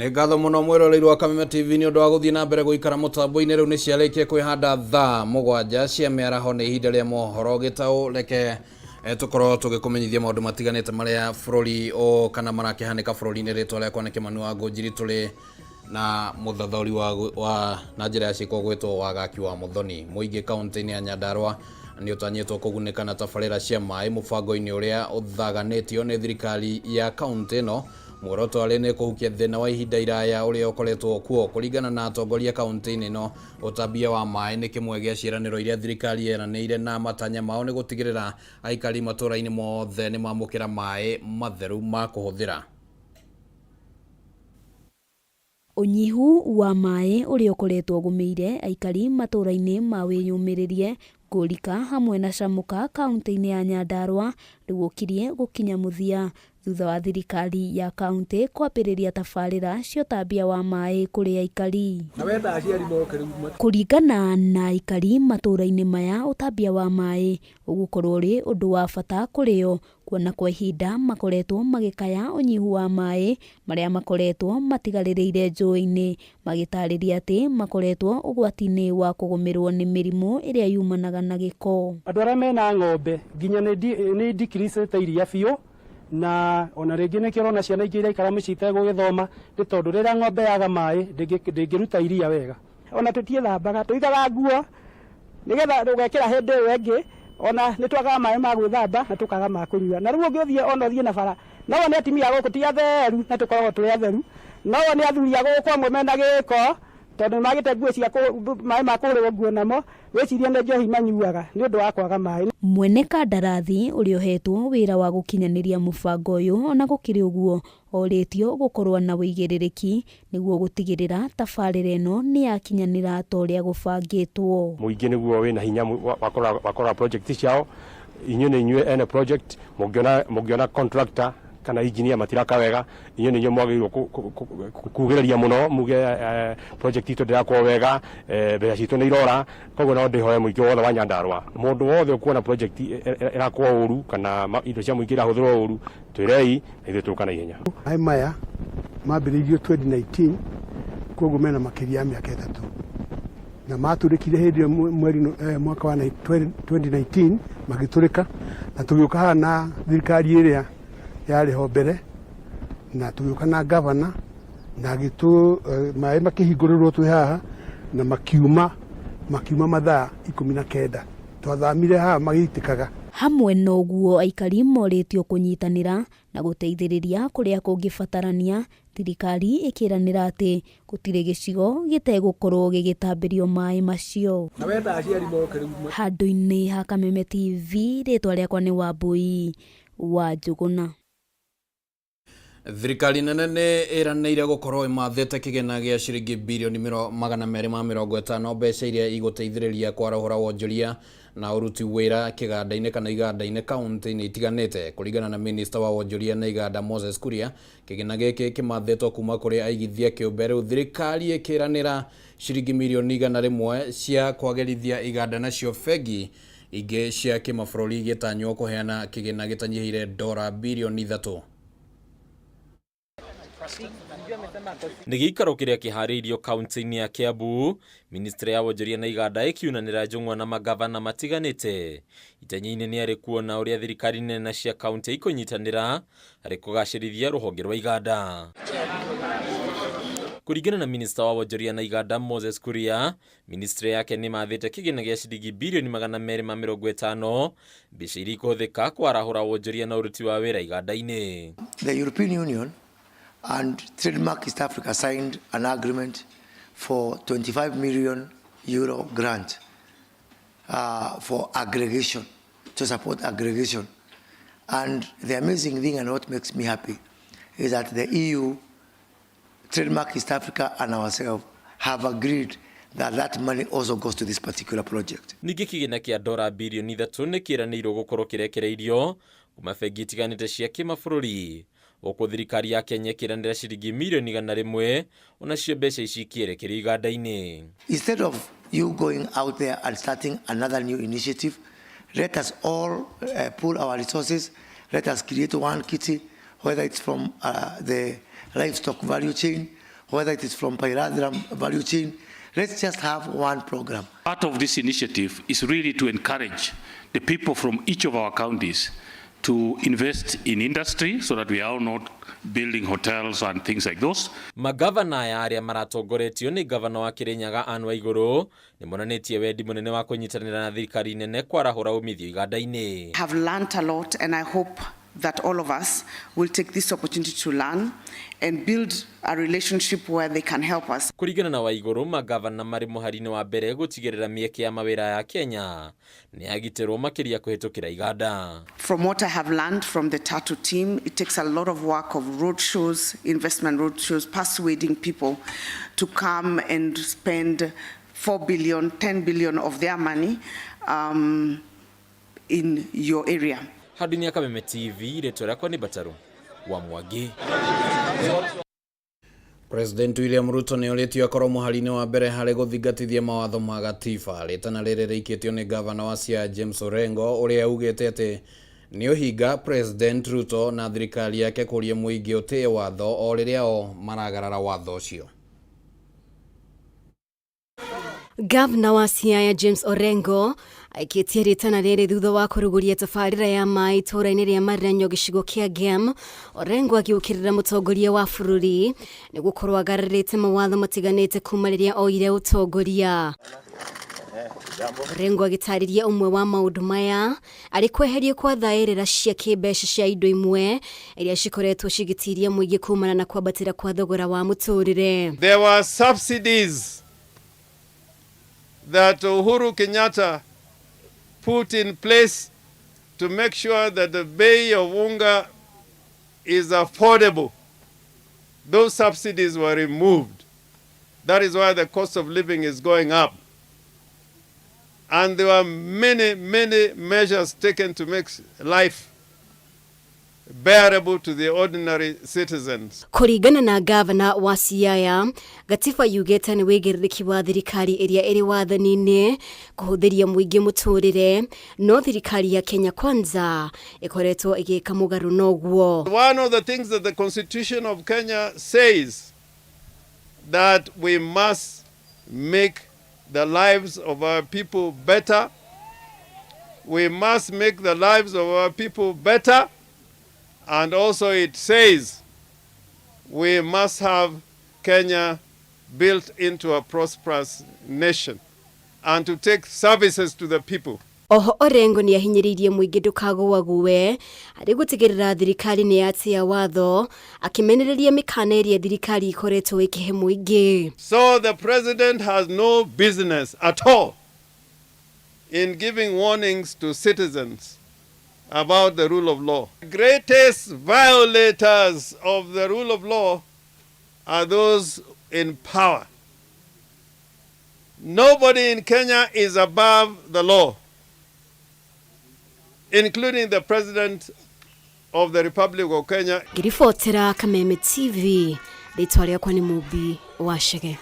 Nĩ ngatho mũno mwĩroreirwo wa Kameme Tv nĩ ũndũ wa gũthiĩ na mbere gũikara mũtambo-inĩ rĩu nĩ ciarĩkie kwĩhanda thaa 7 cia mĩaraho nĩ ihinda rĩa mohoro gĩtaũ reke tukorwo tũgĩkũmenyithia maũndũ matiganĩte marĩa bũrũri o kana marakĩhanĩka bũrũri-inĩ. Rĩtwa rĩakwa nĩ Kĩmani wa Ngũnjiri, tũrĩ na mũthathori wa na njĩra ya ciĩko gwĩtwo wagaki wa Mũthoni. Mũingĩ kaunti-inĩ ya Nyandarua nĩ ũtanyĩtwo kũgunĩka na tabarĩra cia maĩ mũbango-inĩ ũrĩa ũthaganĩtio nĩ thirikari ya kaunti ĩno. Muoroto arĩ nĩ kũhukia thĩna wa ihinda iraya ũrĩa ũkoretwo kuo. Kũringana na atongoria kaunti-inĩ ĩno, ũtambia wa maĩ nĩ kĩmwe gĩa ciĩranĩro iria thirikari yeranĩire, na matanya mao nĩ gũtigĩrĩra aikari matũũra-inĩ mothe nĩ mamũkĩra maĩ matheru ma kũhũthĩra. Unyihu wa maĩ ũrĩa ũkoretwo ũgũmĩire aikari matũũra-inĩ ma wĩyũmĩrĩrie Ngũrika hamwe na Camuka kaunti-inĩ ya Nyandarua rĩu ũkirie gũkinya mũthia thutha wa thirikari ya kaunti kwambĩrĩria tabarĩra cia ũtambia wa maĩ kũrĩ aikari. Kũringana na aikari matũũra-inĩ maya, ũtambia wa maĩ ũgũkorwo ũrĩ ũndũ wa bata kũrĩ o, kuona kwa ihinda makoretwo magĩkaya ũnyihu wa maĩ marĩa makoretwo matigarĩrĩire njũĩ-inĩ, magĩtarĩria atĩ makoretwo ũgwati-inĩ wa kũgũmĩrwo nĩ mĩrimũ ĩrĩa yumanaga na gĩko. Andũ arĩa mena ng'ombe nginya nĩ decrease iria biũ, na ona rĩngĩ nĩkĩo ũrona ciana ingĩ iraikara mĩciĩ itegũgĩthoma nĩ tondũ rĩrĩa ng'ombe yaga maĩ ndĩngĩruta iria wega. Ona tũtiĩthambaga, tũigaga nguo nĩgetha ũgekĩra hĩndĩ ĩyo ĩngĩ, ona nĩ twagaga maĩ ma gwĩthamba na tũkaga ma kũnyua. Na rĩu ũngĩthiĩ ona ũthiĩ na bara, no one atimia gũkũ ti atheru na tũkoragwo tũrĩ atheru, no one athuri a gũkũ amwe mena gĩko tondũ magĩte nguo cia maĩ ma kũhũrĩrwo nguo namo, wĩcirie nĩ njohi manyuaga nĩ ũndũ wa kwaga maĩ. Mwene kandarathi ũrĩa ũhetwo wĩra wa gũkinyanĩria mũbango ũyũ, ona gũkĩrĩ ũguo orĩtio gũkorwo na wĩigĩrĩrĩki nĩguo gũtigĩrĩra tabarĩra ĩno nĩ yakinyanĩra ta ũrĩa gũbangĩtwo. Mũingĩ nĩguo wĩna hinya wakora project ciao, inyuĩ nĩ inyuĩ ene project, mũngĩona contractor kana engineer matiraka wega, inyuĩ nĩ inyuĩ mwagĩrĩirwo kugĩrĩria mũno muge project itũ ndĩrakwo wega, mbeca citũ nĩ irora. Koguo no ndĩhoe mũingĩ wothe wa Nyandarua, mũndũ wothe ũkuona project ĩrakwo ũru kana indo cia mũingĩ irahũthĩrwo ũru, twĩrei na ithuĩ tũka na ihenya. Maĩ maya mambĩrĩirio 2019, koguo mena makĩria ya mĩaka 3 na matũrĩkire hĩndĩ mweri mwaka wa 2019 magĩtũrĩka, na tũgĩũka haha na thirikari ĩrĩa yarĩho mbere na tũgĩũka na gavana na maĩ makĩhingũrĩrwo twĩ haha na makiuma mathaa 19 twathamire haha magĩitĩkaga. Hamwe na ũguo, aikari morĩtio kũnyitanĩra na gũteithĩrĩria kũrĩa kũngĩbatarania, thirikari ĩkĩranĩra atĩ gũtirĩ gĩcigo gĩtegũkorwo gĩgĩtambĩrio maĩ macio. Handũ-inĩ ha Kameme TV, rĩtwa rĩakwa nĩ Wambui wa Njũgũna. Thirikari nene nĩ ĩranĩire gũkorwo ĩmathĩte kĩgĩna gĩa ciringi birioni 250 mbeca iria igũteithĩrĩria kwarahũra wonjoria na ũruti wĩra kĩganda-inĩ kana iganda-inĩ kaunti-inĩ itiganĩte. Kũringana na minista wa wonjoria na iganda Moses Kuria, kĩgĩna gĩkĩ kĩmathĩtwo kuma kũrĩ aigithia kĩũmbe. Rĩu thirikari ĩkĩranĩra ciringi mirioni 100 cia kwagĩrithia iganda nacio bengi ingĩ cia kĩmabũrũri gĩtanywo kũheana kĩgĩna gĩtanyihĩire $3 bilioni. Nĩ gĩikaro kĩrĩa kĩharĩirio kaunti-inĩ ya Kiambu, ministry ya wonjoria na iganda ĩkiunanĩra njũng'wa na magavana matiganĩte. Itanya-inĩ nĩ arĩ kuona ũrĩa thirikari nene cia kaunti ikũnyitanĩra harĩ kũgacĩrithia rũhonge rwa iganda. Kũringana na minista wa wonjoria na iganda Moses Kuria, ministry yake nĩ mathĩte kĩgĩna gĩa ciringi birioni 250 mbeca iria ikũhũthĩka kwarahũra wonjoria na ũruti wa wĩra iganda-inĩ. The European Union and Trademark East Africa signed an agreement for €25 million grant for aggregation, to support aggregation. And the amazing thing and what makes me happy is that the EU, Trademark East Africa and ourselves have agreed that money also goes to this particular project. Ningĩ kĩgĩna kĩa $3 bilioni nĩ kĩranĩirwo gũkorwo kĩrekereirio kuma bengi itiganĩte cia kĩmabũrũri. Oko thirikari ya Kenya ĩkĩranĩra ciringi mirioni 100 onacio mbeca ici ikĩerekerio iganda-inĩ. Instead of you going out there and starting another new initiative, let us all pool our resources. Let us create one kitty, whether it's from the livestock value chain, whether it is from bilateral value chain. Let's just have one program. Part of this initiative is really to encourage the people from each of our counties to invest in industry so that we are not building hotels and things like those. Magavana ya aria maratongoretio ni gavana wa Kirinyaga Anne Waiguru ni monanetie wendi munene wa kunyitanira na thirikari nene kwarahura umithio iganda-ini. Have learned a lot, and I hope that all of us will take this opportunity to learn and build a relationship where they can help us. Kuringana na Waiguru, magavana mari muharine wa mbere gutigirira mieke ya mawira ya Kenya ni agitirwo makiria kuhitukira iganda. From what I have learned from the Tatu team, it takes a lot of work of road shows, investment road shows, persuading people to come and spend 4 billion, 10 billion of their money in your area. Hadunia Kameme TV, reto yakwa ni Bataru wa Mwagi. President William Ruto ni oretio akorwo muharine wa mbere hari guthingatithia mawatho ma gatiba. Ritana riri rikitio ni governor wa Siaya James Orengo uria ugite ati ni uhinga President Ruto na thirikari yake kuria muingi utie watho o riria o maragarara watho ucio. Governor wa Siaya James Orengo aikitie ritana riri thutha wa kuruguria tabarira ya mai tura-ini ria Maranyo gicigo kia Gem. Orengo agiukirira mutongoria wa bururi ni gukorwo agararite mawatho matiganite kuma riria oire utongoria. Orengo agitariria umwe wa maundu maya ari kweheria kwa thairira cia kimbeca cia indo imwe iria cikoretwo cigitiria muingi kumana na kwabatira kwa thogora wa muturire. There were subsidies that Uhuru Kenyatta put in place to make sure that the bei of unga is affordable. Those subsidies were removed. That is why the cost of living is going up. And there were many measures taken to make life bearable to the ordinary citizens. Kuringana na gavana wa Siaya, gatiba yugete ni wigiriki wa thirikari iria iri wathani-ini kuhuthiria muingi muturire, no thirikari ya Kenya Kwanza ikoretwo igika mugaru noguo. One of the things that the Constitution of Kenya says that we must make the lives of our people better. We must make the lives of our people better. And also it says we must have Kenya built into a prosperous nation and to take services to the people. Oho Orengo ni ahinyiririe muingi ndukagwague ari gutigirira thirikari ni yatia watho akimenereria mikana iria thirikari ikoretwo ikihe muingi. So the president has no business at all in giving warnings to citizens about the rule of law. The greatest violators of the rule of law are those in power. Nobody in Kenya is above the law, including the President of the Republic of Kenya. Girifotera Kameme TV, ritwa riakwa ni Mubi Washege.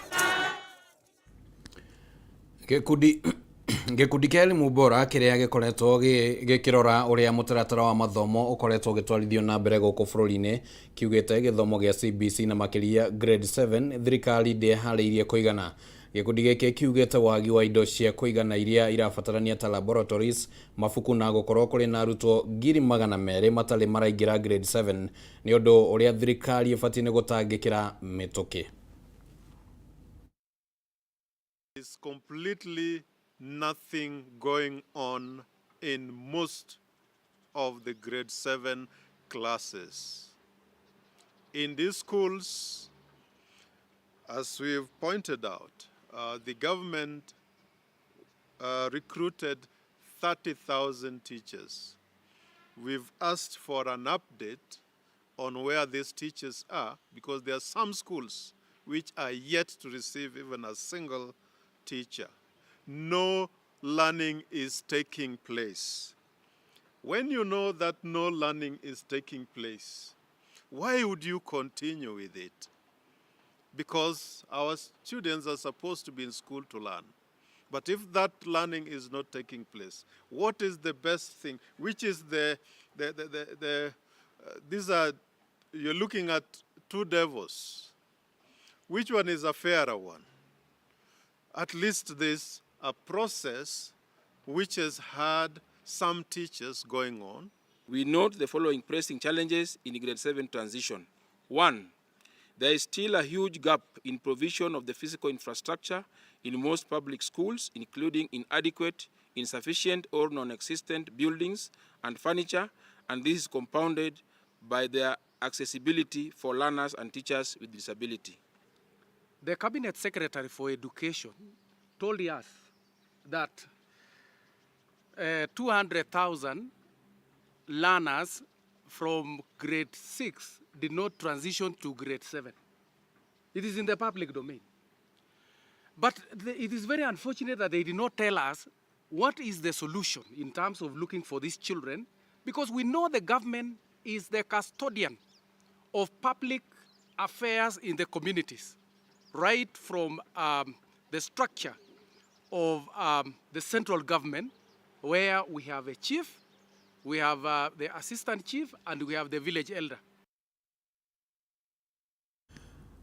Gikundi kia elimu bora kiria gikoretwo gikirora uria mutaratara wa mathomo ukoretwo gitwarithio na mbere guku bururi-ini kiugite githomo gia CBC na makiria grade 7 thirikari ndihariirie kuigana. Gikundi giki kiugite wagi wa indo cia kuigana iria irabatarania ta laboratories, mafuku na gukorwo kuri na arutwo 200,000 matari maraingira grade 7 ni undu uria thirikari ibatini gutangikira mituki. It's completely nothing going on in most of the grade 7 classes. In these schools, as we've pointed out, the government recruited 30,000 teachers. We've asked for an update on where these teachers are because there are some schools which are yet to receive even a single teacher. No learning is taking place. When you know that no learning is taking place, why would you continue with it? Because our students are supposed to be in school to learn. But if that learning is not taking place, what is the best thing? Which is these are, you're looking at two devils. which one is a fairer one? At least there's a process which has had some teachers going on. We note the following pressing challenges in grade 7 transition. 1. There is still a huge gap in provision of the physical infrastructure in most public schools, including inadequate, insufficient or non-existent buildings and furniture, and this is compounded by their accessibility for learners and teachers with disability. The Cabinet Secretary for Education told us that 200,000 learners from grade 6 did not transition to grade 7. It is in the public domain. But it is very unfortunate that they did not tell us what is the solution in terms of looking for these children, because we know the government is the custodian of public affairs in the communities, right from the structure of the central government, where we have a chief, we have the assistant chief, and we have the village elder.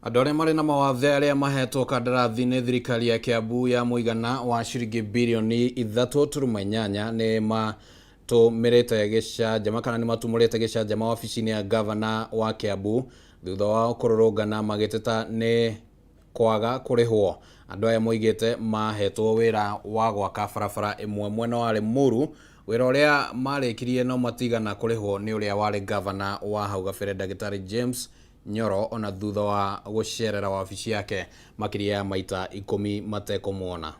Andũ arĩa marĩ na mawathe arĩa mahetwo kandarathi nĩ thirikari ya Kiambu ya mũigana wa ciringi bilioni 3.8 nĩ matũmĩrĩte gĩcanjama kana nĩ matumũrĩte gĩcanjama wabici-inĩ ya gavana wa Kiambu thutha wa kũrũrũngana magĩteta nĩ kwaga kũrĩhwo. Andũ aya moigĩte mahetwo wĩra wa gwaka barabara ĩmwe mwena wa Limuru, wĩra ũrĩa marĩkirie no matigana kũrĩhwo nĩ ũrĩa warĩ gavana wa hau gabere Ndagĩtarĩ James Nyoro, ona thutha wa gũcerera wabici yake makĩria ya maita 10 matekũmuona.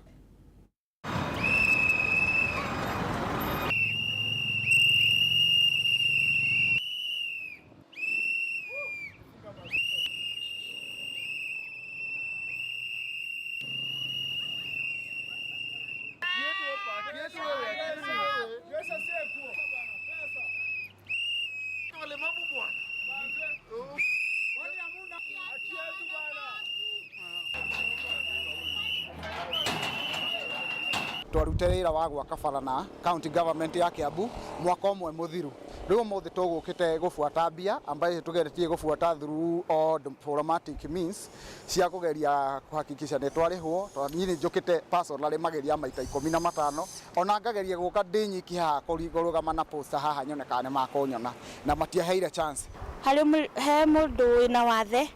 Twarute wĩra wa gwaka bara na county government ya Kiambu mwaka ũmwe mũthiru. Rĩu mũthĩ tũgũkĩte gũbuata mbia ambayo tugeretie gũbuata through all diplomatic means cia kũgeria kuhakikisha nĩ twarĩhwo. Twanini njũkĩte personally mageria maita 15 ona ngageria gũka ndĩnyiki haha kũrũgama na poster haha nyoneka nĩ makũnyona na matiaheire chance. Harĩ he mũndũ wĩna wathe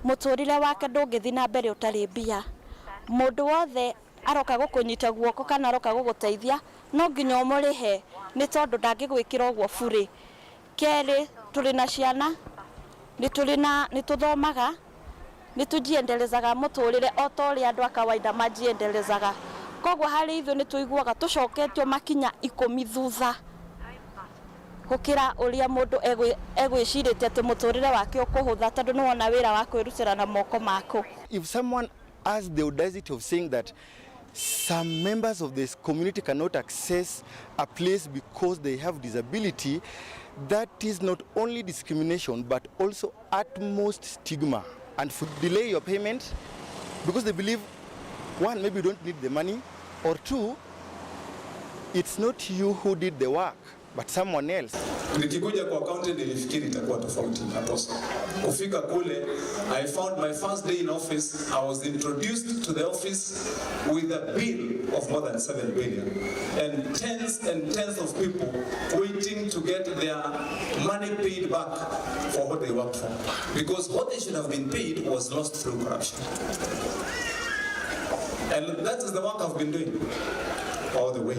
mũtũrĩre wake ndũngĩthiĩ na mbere ũtarĩ mbia. Mũndũ wothe aroka gũkũnyita guoko kana aroka gũgũteithia no nginya ũmũrĩhe nĩ tondũ ndangĩgwĩkĩra ũguo bure. Kerĩ, tũrĩ na ciana, nĩ tũthomaga, nĩ tũjiendelezaga mũtũrĩre o ta ũrĩa andũ a kawaida majiendelezaga. Koguo harĩ ithuĩ nĩ tũiguaga tũcoketio makinya 10 thutha gũkĩra ũrĩa mũndũ egwĩcirĩte atĩ mũtũrĩre wake ũkũhũtha tondũ nĩ wona wĩra wa kwĩrutĩra na moko maku. If someone has the audacity of saying that some members of this community cannot access a place because they have disability, that is not only discrimination but also utmost stigma. And for delay your payment because they believe, one, maybe you don't need the money, or two, it's not you who did the work but someone else. Nikikuja kwa county nilifikiri itakuwa tofauti na posa. Kufika kule, I found my first day in office, I was introduced to the office with a bill of more than 7 billion and tens of people waiting to get their money paid back for what they worked for. Because what they should have been paid was lost through corruption. And that is the work I've been doing all the way.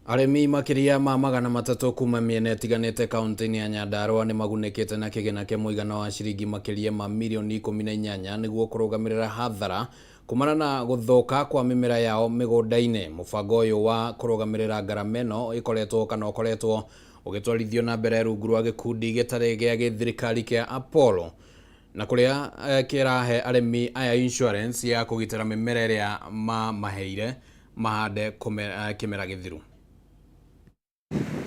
Arĩmi makĩria ma 300 kuma mĩena ĩtiganĩte kaunti-inĩ ya Nyandarua nĩ magunĩkĩte na kĩgĩna kĩa mũigana wa ciringi makĩria ma milioni 18 nĩguo kũrũgamĩrĩra hathara kumana na gũthũka kwa mĩmera yao mĩgũnda-inĩ. Mũbango ũyũ wa kũrũgamĩrĩra ngarama ĩno ũkoretwo ũgĩtwarithio na mbere rungu rwa gĩkundi gĩtarĩ gĩa gĩthirikari kĩa Apollo na kũrĩa kĩrahe arĩmi aya insurance ya kũgitĩra mĩmera ĩrĩa maheire mahande kĩmera gĩthiru.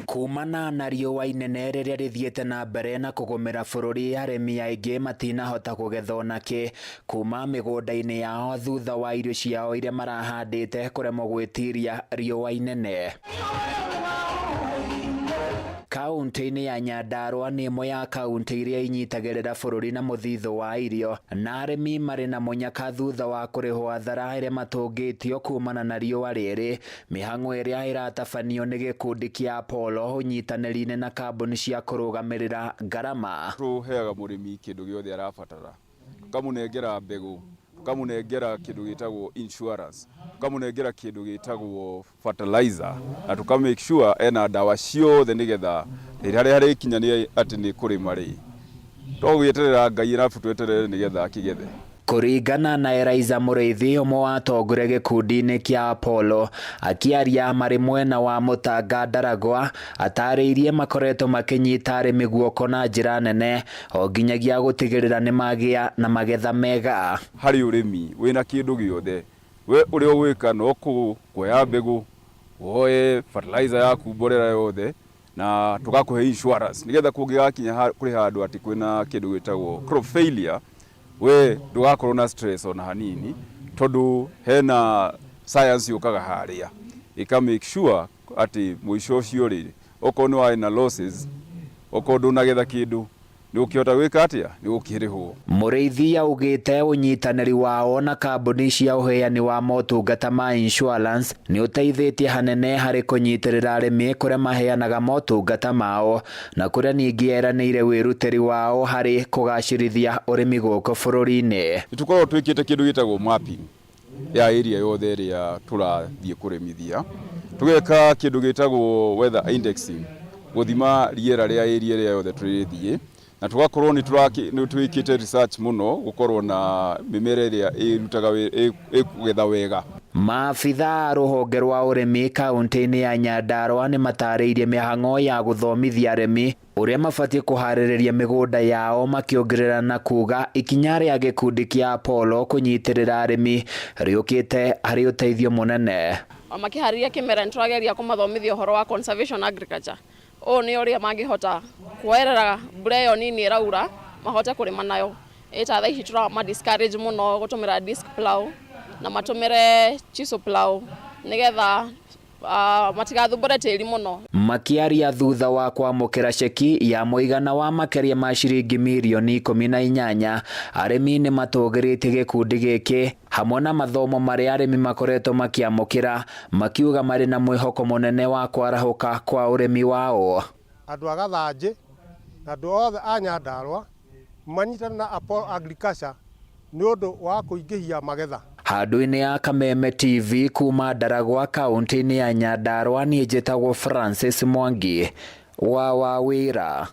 Kumana na riũa inene rĩrĩa rĩthiĩte na mbere na kũgũmĩra bũrũri, arĩmi aingĩ matinahota kũgetha onakĩ kuma mĩgũnda-inĩ yao thutha wa irio ciao iria marahandĩte kũremwo gwĩtiria riũa inene. Kaunti-inĩ ya Nyandarua nĩ ĩmwe ya kaunti iria inyitagĩrĩra bũrũri na mũthithũ wa irio, na arĩmi marĩ na mũnyaka thutha wa kũrĩhwo hathara ĩrĩa matũngĩtio kumana na riũa rĩrĩ. Mĩhang'o ĩrĩa ĩratabanio nĩ gĩkundi kĩa Apollo ũnyitanĩri-inĩ na kambuni cia kũrũgamĩrĩra ngarama. Tũheaga mũrĩmi kĩndũ gĩothe arabatara, tukamũnengera mbegũ, tukamũnengera kĩndũ gĩtagwo insurance, tukamũnengera kĩndũ gĩtagwo fertilizer, na tukamake sure ena ndawa ciothe nĩgetha rĩrĩa harĩkinya nĩ atĩ nĩ kũrĩma rĩ, tũgweterera Ngai arabu tweterere nĩgetha akĩgethe. Kũringana na Eliza Mũrĩithi, ũmwe wa atongoria gĩkundi-inĩ kĩa Apollo, akĩaria marĩ mwena wa Mũtanga Ndaragwa, atarĩirie makoretwo makĩnyita arĩmi guoko na njĩra nene o nginyagia gũtigĩrĩra nĩ magĩa na magetha mega. Harĩ ũrĩmi wĩna kĩndũ gĩothe, we ũrĩa ũgwĩka no kuoya mbegũ, woye fertilizer yaku, mborera yothe, na tũgakũhe insurance nĩgetha kũngĩgakinya kũrĩ handũ atĩ kwĩna kĩndũ gĩtagwo crop failure, we ndũgakorwo na stress ona hanini, tondũ hena science yũkaga harĩa ĩka-make sure atĩ mũico ũcio rĩ, okorwo nĩ warĩ na losses, okorwo ndũnagetha kĩndũ, nĩ ũkĩhota gwĩka atĩa, nĩ ũkĩrĩhwo. Mũrĩithi augĩte ũnyitanĩri wao na kambuni cia ũheani wa motungata ma insurance nĩ ũteithĩtie hanene harĩ kũnyitĩrĩra arĩmi kũrĩa maheanaga motungata mao, na kũrĩa ningĩ eranĩire wĩrutĩri wao harĩ kũgacĩrithia ũrĩmi gũkũ bũrũri-inĩ. Nĩtũkoragwo twĩkĩte kĩndũ gĩtagwo mapping ya area yothe ĩrĩa tũrathiĩ kũrĩmithia, tũgeka kĩndũ gĩtagwo weather indexing, gũthima rĩera rĩa area ĩrĩa yothe tũrĩthiĩ, na tugakorwo nĩ twĩkĩte research mũno gũkorwo na mĩmera ĩrĩa ĩkũgetha wega. Maabitha a rũhonge rwa ũrĩmi kaunti-inĩ ya Nyandarua nĩ matarĩirie mĩhang'o ya gũthomithia arĩmi ũrĩa mabatiĩ kũharĩrĩria mĩgũnda yao, makĩongerera na kuga ikinya rĩa gĩkundi kĩa Apollo kũnyitĩrĩra arĩmi rĩũkĩte harĩ ũteithio mũnene. Makĩharĩria kĩmera nĩtũrageria kũmathomithia ũhoro wa conservation agriculture. O nĩ ũrĩa mangĩhota kuoerera mbura ĩyo nini ĩraura mahote kũrĩma nayo. Eta thaa ici tũrama discourage mũno gũtũmĩra disc plow na matũmĩre chisel plow nĩgetha matigathumbũre tĩri mũno. Makĩaria thutha wa kwamũkĩra ceki ya mũigana wa makĩria ma ciringi mirioni 18, arĩmi nĩ matũgĩrĩtie gĩkundi gĩkĩ hamwe na mathomo marĩa arĩmi makoretwo makĩamũkĩra, makiuga marĩ na mwĩhoko mũnene wa kwarahũka kwa ũrĩmi wao. Andũ a Gathanjĩ na andũ othe a Nyandarua manyitana na Apollo Agriculture nĩ ũndũ wa kũingĩhia magetha. Handũ-inĩ ya Kameme TV kuma Ndaragwa kaunti-inĩ ya Nyandarua, niĩ njĩtagwo Francis Mwangi wa wĩra.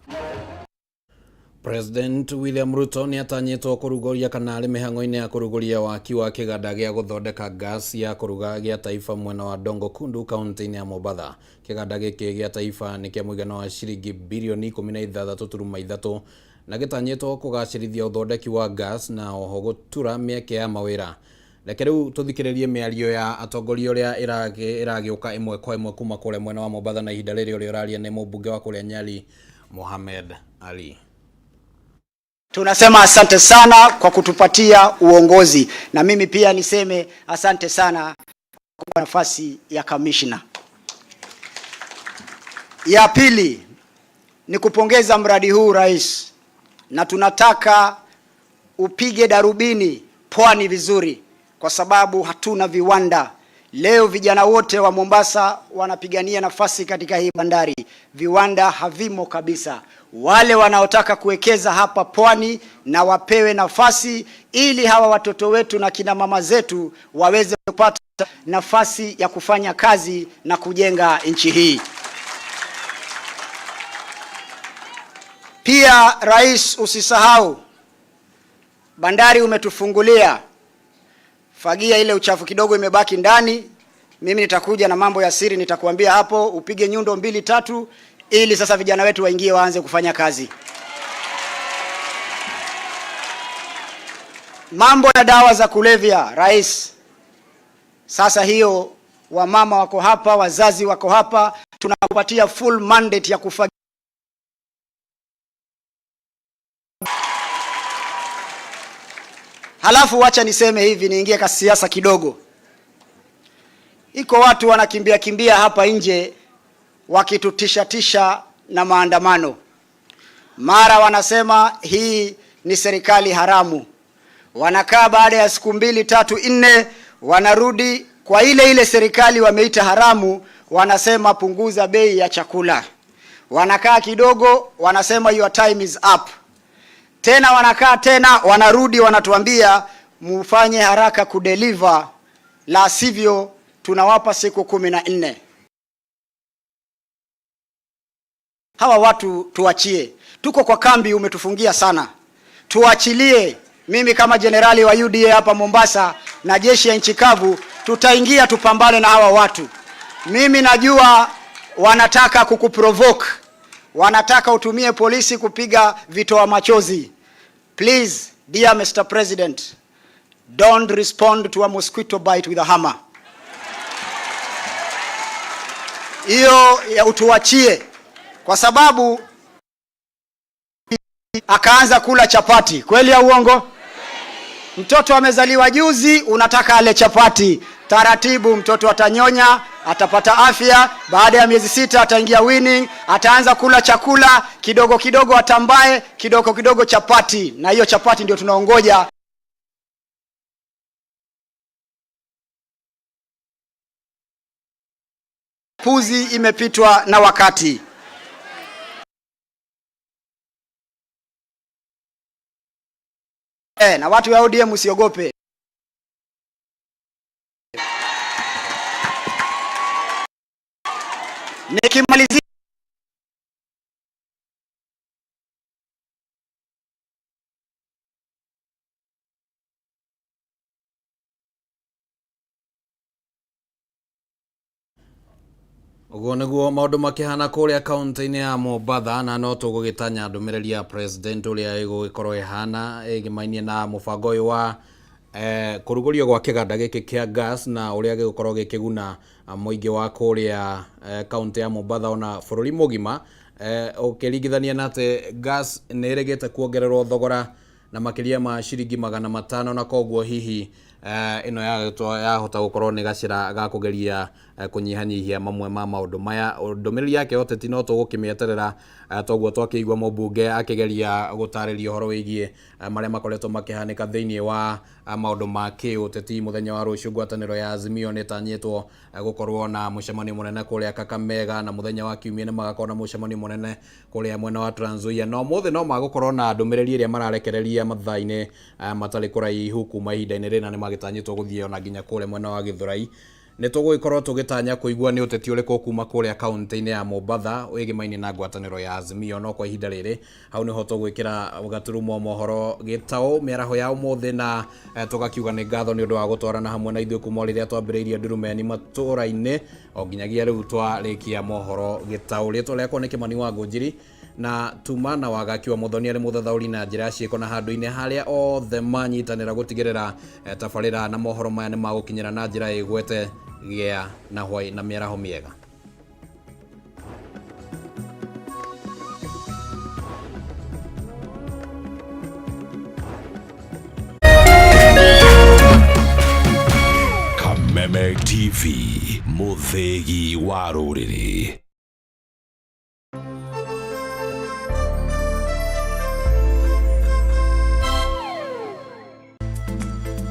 President William Ruto nĩ atanyĩtwo kũrugũria kana arĩ mĩhang'o-inĩ ya kũrugũria waki wa kĩganda gĩa gũthondeka gas ya kũruga gĩa taifa mwena wa Dongo Kundu kaunti-inĩ ya Mombatha. Kĩganda gĩkĩ gĩa taifa nĩ kĩa mũigana wa ciringi birioni 16.3 na gĩtanyĩtwo kũgacĩrithia ũthondeki wa gas na oho gũtura mĩeke ya mawĩra. Reke rĩu tũthikĩrĩrie mĩario ya atongoria ũrĩa ĩragĩũka ĩmwe kwa ĩmwe kuma kũrĩa mwena wa Mombatha, na ihinda rĩrĩ ũrĩa ũraria nĩ mũmbunge wa kũrĩa Nyali Mohamed Ali. Tunasema asante sana kwa kutupatia uongozi, na mimi pia niseme asante sana kwa nafasi ya kamishna. Ya pili ni kupongeza mradi huu rais, na tunataka upige darubini pwani vizuri kwa sababu hatuna viwanda. Leo vijana wote wa Mombasa wanapigania nafasi katika hii bandari. Viwanda havimo kabisa. Wale wanaotaka kuwekeza hapa pwani na wapewe nafasi, ili hawa watoto wetu na kina mama zetu waweze kupata nafasi ya kufanya kazi na kujenga nchi hii. Pia rais, usisahau bandari umetufungulia. Fagia ile uchafu kidogo imebaki ndani. Mimi nitakuja na mambo ya siri, nitakuambia hapo, upige nyundo 2-3 ili sasa vijana wetu waingie waanze kufanya kazi. Mambo ya dawa za kulevya, rais, sasa hiyo wamama wako hapa, wazazi wako hapa, tunakupatia full mandate ya kufagia. Halafu wacha niseme hivi, niingie kwa siasa kidogo. Iko watu wanakimbia hapa nje wakitutisha na maandamano. Mara wanasema hii ni serikali haramu. Wanakaa baada ya siku 2, 3, 4 wanarudi kwa ile serikali wameita haramu, wanasema punguza bei ya chakula. Wanakaa kidogo, wanasema your time is up. Tena wanakaa tena, wanarudi wanatuambia mufanye haraka kudeliver, la sivyo tunawapa siku 14. Hawa watu tuachie. Tuko kwa kambi, umetufungia sana. Tuachilie. Mimi kama jenerali wa UDA hapa Mombasa na jeshi ya nchi kavu tutaingia tupambane na hawa watu. Mimi najua wanataka kukuprovoke. Wanataka utumie polisi kupiga vitoa machozi. Please, dear Mr. President, don't respond to a mosquito bite with a hammer. Hiyo ya utuachie, kwa sababu akaanza kula chapati. Kweli ya uongo? Mtoto amezaliwa juzi, unataka ale chapati. Taratibu mtoto atanyonya, atapata afya, baada ya miezi 6 ataingia winning, ataanza kula chakula, kidogo kidogo atambae, kidogo kidogo chapati. Na hiyo chapati ndio tunaongoja. Puzi imepitwa na wakati. Na watu wa ODM usiogope. Nikimalizia Ugo niguo maundu makihana kuria kaunti-ini ya Mombasa, na no tugugitanya ndumiriri ya president uria igugikorwo ihana igimainie na mubango uyu wa kurugurio gwa kiganda giki kia gas na uria gigukorwo gikiguna muingi wa kuria kaunti ya Mombasa ona bururi mugima, ukiringithania na ati gas ni irigite kuongererwo thogora na makiria ma ciringi 500, na koguo hihi ino yahota gukorwo ni gacira ga kugeria kunyihanyihia mamwe ma maundu maya. Ndumiriri yake oteti no tugukimieterera toguo twakiigwa mubunge akigeria gutariria uhoro wigie maria makoretwo makihanika thiini wa maundu ma kiuteti. Muthenya wa rucio ngwataniro ya Azimio ni tanyitwo gukorwo na mucemanio munene kuria Kakamega, na muthenya wa Kiumia ni magakorwo na mucemanio munene kuria mwena wa Trans Nzoia. No mothe no magukorwo na ndumiriri iria mararekereria mathaini matari kuraihu kuma ihinda-ini rina ni magitanyitwo guthie ona nginya kuria mwena wa Githurai. Ni tuguikorwo tugitanya kuigua ni uteti uriko kuma kuria kaunti-ini ya Mombasa wigimaini na ngwataniro ya Azimio. No kwa ihinda riri hau niho tugwikira gaturumo mohoro gitao miaraho ya umuthi, na tugakiuga ni ngatho ni undu wa gutwarana hamwe na ithuĩ kuma riria twambiriirie ndurumeni matura-ini o nginyagia riu twarikia mohoro gitao. Ritwa riakwa ni Kimani wa Ngunjiri, na tumana wagakiwa Muthoni ari muthathauri na njira ciiko na handu-ini haria othe manyitanira gutigirira tabarira na mohoro maya ni magukinyira na njira igwete gĩa na hwai na mĩaraho mĩega. Kameme TV, mũthĩgi wa rũrĩrĩ.